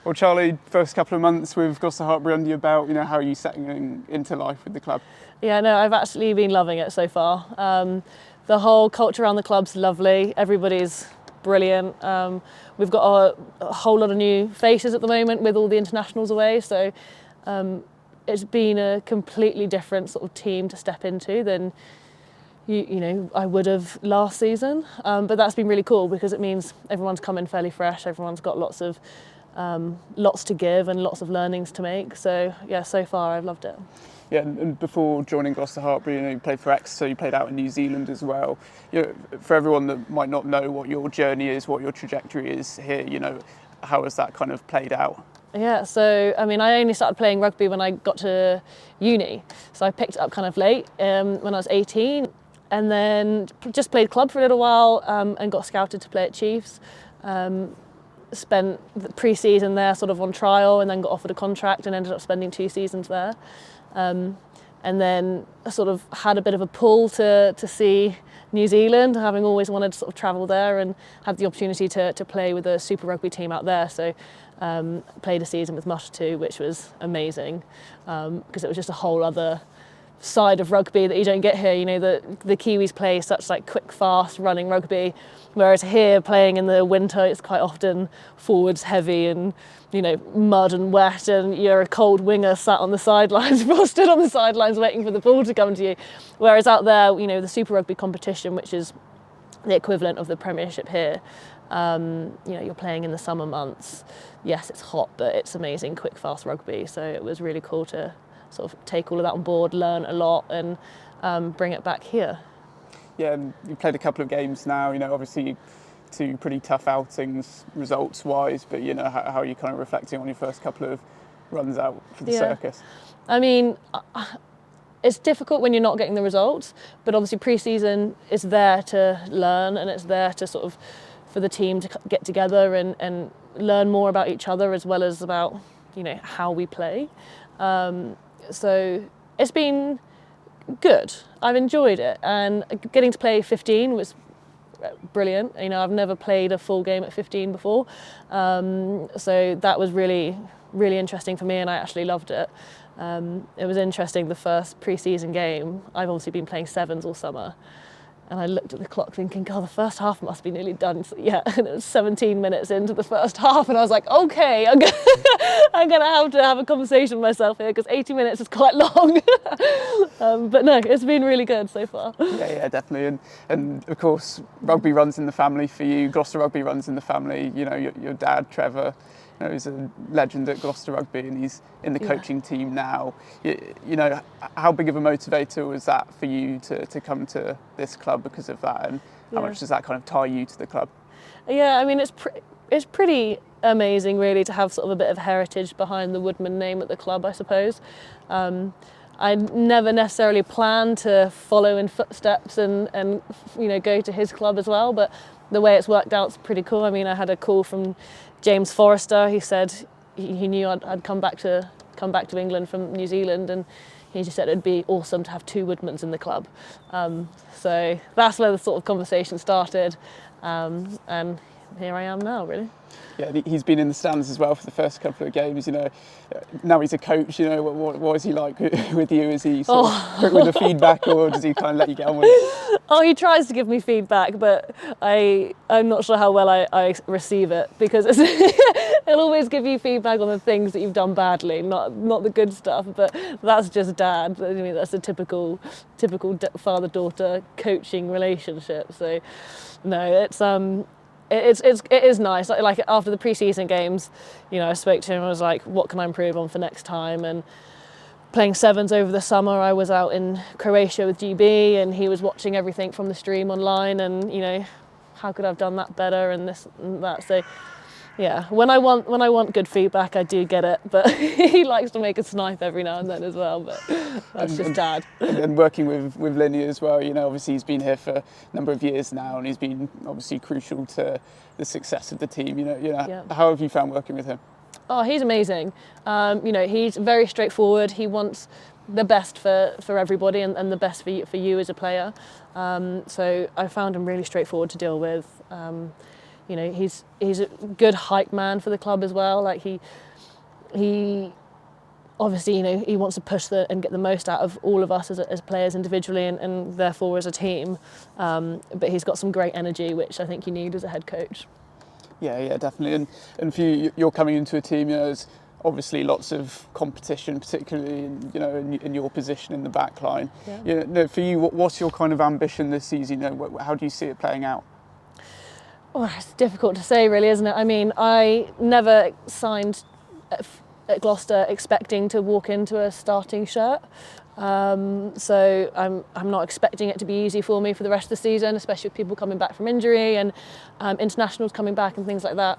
Well, Charlie, first couple of months with Gloucester Hartpury under your belt, how are you settling into life with the club? Yeah, no, I've actually been loving it so far. The whole culture around the club's lovely. Everybody's brilliant. We've got a whole lot of new faces at the moment with all the internationals away, so it's been a completely different sort of team to step into than I would have last season. But that's been really cool because it means everyone's come in fairly fresh. Everyone's got lots to give and lots of learnings to make. So yeah, so far I've loved it. Yeah, and before joining Gloucester Hartpury, you played for Exeter, you played out in New Zealand as well. For everyone that might not know what your journey is, what your trajectory is here, how has that kind of played out? Yeah, so I only started playing rugby when I got to uni, so I picked it up kind of late when I was 18, and then just played club for a little while and got scouted to play at Chiefs. Spent the pre-season there sort of on trial and then got offered a contract and ended up spending 2 seasons there. And then I sort of had a bit of a pull to see New Zealand, having always wanted to sort of travel there, and had the opportunity to play with a Super Rugby team out there. So played a season with Mush too, which was amazing because it was just a whole other side of rugby that you don't get here. The Kiwis play such like quick, fast running rugby, whereas here playing in the winter it's quite often forwards heavy and mud and wet, and you're a cold winger sat on the sidelines, stood on the sidelines waiting for the ball to come to you. Whereas out there, the Super Rugby competition, which is the equivalent of the Premiership here, you're playing in the summer months. Yes, it's hot, but it's amazing, quick, fast rugby. So it was really cool to sort of take all of that on board, learn a lot, and bring it back here. Yeah, and you've played a couple of games now, obviously 2 pretty tough outings results-wise, but how are you kind of reflecting on your first couple of runs out for the circus? It's difficult when you're not getting the results, but obviously pre-season is there to learn, and it's there to sort of for the team to get together and learn more about each other as well as about how we play. So it's been good. I've enjoyed it, and getting to play 15 was brilliant. I've never played a full game at 15 before, so that was really, really interesting for me, and I actually loved it. It was interesting, the first pre-season game, I've obviously been playing sevens all summer, and I looked at the clock thinking, God, the first half must be nearly done. So, yeah, and it was 17 minutes into the first half, and I was like, okay, I'm going to have a conversation with myself here because 80 minutes is quite long. But no, it's been really good so far. Yeah, definitely. And of course, rugby runs in the family for you. Gloucester Rugby runs in the family. Your dad, Trevor, he's a legend at Gloucester Rugby, and he's in the coaching team now. How big of a motivator was that for you to come to this club because of that, and how much does that kind of tie you to the club? Yeah, it's pretty amazing really to have sort of a bit of heritage behind the Woodman name at the club, I suppose. I never necessarily planned to follow in footsteps and go to his club as well, but the way it's worked out is pretty cool. I had a call from James Forrester. He said he knew I'd come back to England from New Zealand, and he just said it'd be awesome to have 2 Woodmans in the club. So that's where the sort of conversation started, and here I am now, really. Yeah, he's been in the stands as well for the first couple of games. Now he's a coach. What is he like with you? Is he sort of quick with the feedback, or does he kind of let you get on with it? Oh, he tries to give me feedback, but I'm not sure how well I receive it, because he'll always give you feedback on the things that you've done badly, not the good stuff. But that's just Dad. That's a typical father-daughter coaching relationship. So no, it is nice. Like after the pre-season games, I spoke to him and was like, what can I improve on for next time? And playing sevens over the summer, I was out in Croatia with GB, and he was watching everything from the stream online, and how could I have done that better and this and that. So yeah, when I want good feedback, I do get it, but he likes to make a snipe every now and then as well, but that's just Dad. And working with Linny as well, obviously he's been here for a number of years now, and he's been obviously crucial to the success of the team. How have you found working with him? Oh, he's amazing. He's very straightforward. He wants the best for everybody and the best for you as a player. So I found him really straightforward to deal with. You know, he's a good hype man for the club as well. Like he obviously, you know, he wants to push and get the most out of all of us as players individually and therefore as a team. But he's got some great energy, which I think you need as a head coach. Yeah, definitely. And for you, you're coming into a team, you know, there's obviously lots of competition, particularly in your position in the back line. Yeah. You know, for you, what's your kind of ambition this season? You know, how do you see it playing out? Well, it's difficult to say, really, isn't it? I mean, I never signed at Gloucester expecting to walk into a starting shirt. So I'm not expecting it to be easy for me for the rest of the season, especially with people coming back from injury and internationals coming back and things like that.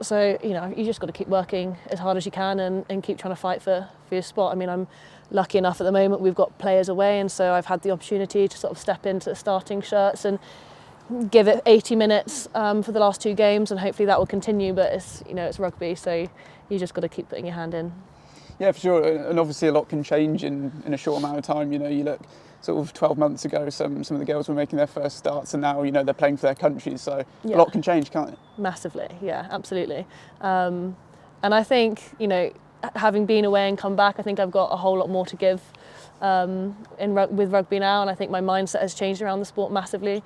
So, you know, you just got to keep working as hard as you can and keep trying to fight for your spot. I mean, I'm lucky enough at the moment we've got players away, and so I've had the opportunity to sort of step into the starting shirts and give it 80 minutes for the last 2 games, and hopefully that will continue. But it's rugby, so you just got to keep putting your hand in. Yeah, for sure. And obviously a lot can change in a short amount of time. You know, you look sort of 12 months ago, some of the girls were making their first starts, and now, you know, they're playing for their countries. So yeah. A lot can change, can't it? Massively, yeah, absolutely. And I think, you know, having been away and come back, I think I've got a whole lot more to give with rugby now, and I think my mindset has changed around the sport massively.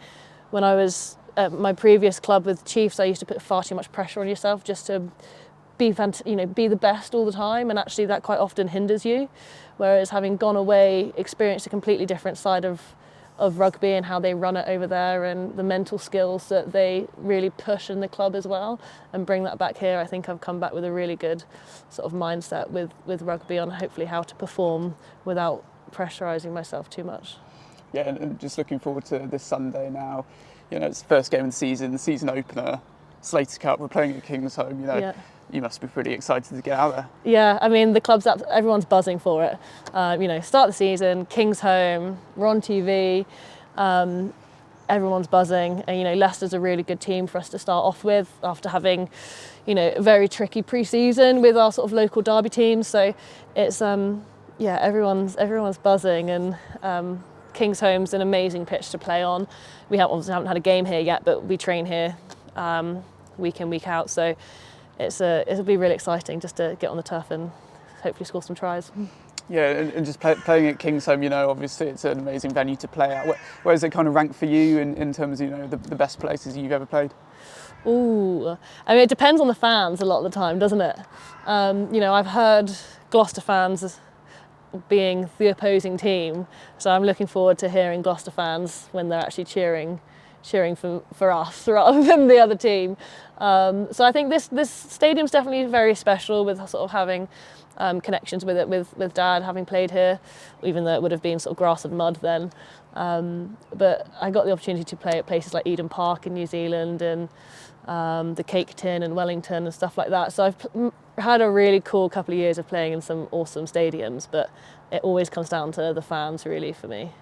When I was at my previous club with Chiefs, I used to put far too much pressure on yourself just to be the best all the time, and actually that quite often hinders you. Whereas having gone away, experienced a completely different side of rugby and how they run it over there, and the mental skills that they really push in the club as well, and bring that back here. I think I've come back with a really good sort of mindset with rugby on hopefully how to perform without pressurising myself too much. Yeah, and just looking forward to this Sunday now. You know, it's the first game of the season opener, Slater Cup. We're playing at Kingsholm. You know, yeah. You must be pretty excited to get out there. Yeah, I mean, the club's everyone's buzzing for it. You know, start the season, Kingsholm, we're on TV, everyone's buzzing. And, you know, Leicester's a really good team for us to start off with after having, you know, a very tricky pre-season with our sort of local derby teams. So it's, everyone's buzzing, and Kingsholm's an amazing pitch to play on. We obviously haven't had a game here yet, but we train here week in, week out. So it'll be really exciting just to get on the turf and hopefully score some tries. Yeah, and just playing at Kingsholm, you know, obviously it's an amazing venue to play at. Where does it kind of rank for you in terms of, you know, the best places you've ever played? Ooh, I mean, it depends on the fans a lot of the time, doesn't it? You know, I've heard Gloucester fans being the opposing team, so I'm looking forward to hearing Gloucester fans when they're actually cheering for us rather than the other team. So I think this stadium's definitely very special, with sort of having connections with it with Dad, having played here, even though it would have been sort of grass and mud then. But I got the opportunity to play at places like Eden Park in New Zealand, and the Cake Tin and Wellington and stuff like that. So I've had a really cool couple of years of playing in some awesome stadiums, but it always comes down to the fans really for me.